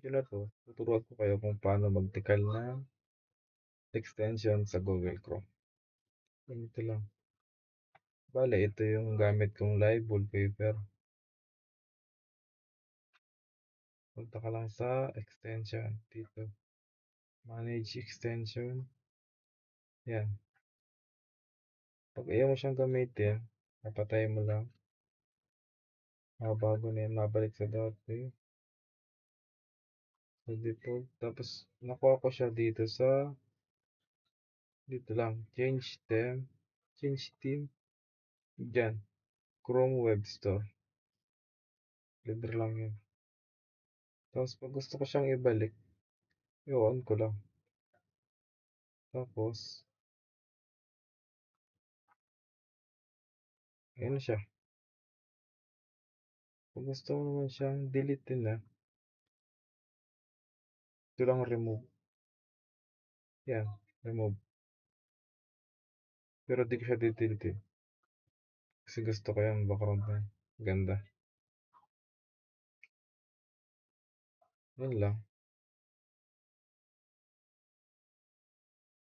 video na 'to, tuturuan ko kayo kung paano magtikal ng extension sa Google Chrome. Ganito lang. Bale, ito yung gamit kong live wallpaper. Punta ka lang sa extension dito. Manage extension. Yan. Pag ayaw mo siyang gamitin, napatay mo lang. Bago na yan, mabalik sa dati. Sa default. Tapos, nakuha ko siya dito lang. Change theme. Diyan. Chrome Web Store. Libre lang yun. Tapos, pag gusto ko siyang ibalik, i-on ko lang. Tapos, ayan na siya. Kung gusto mo naman siyang delete na, ito lang remove. Yan, remove. Pero di ko siya didelete. Kasi gusto ko yung background na yun. Ganda. Yan lang.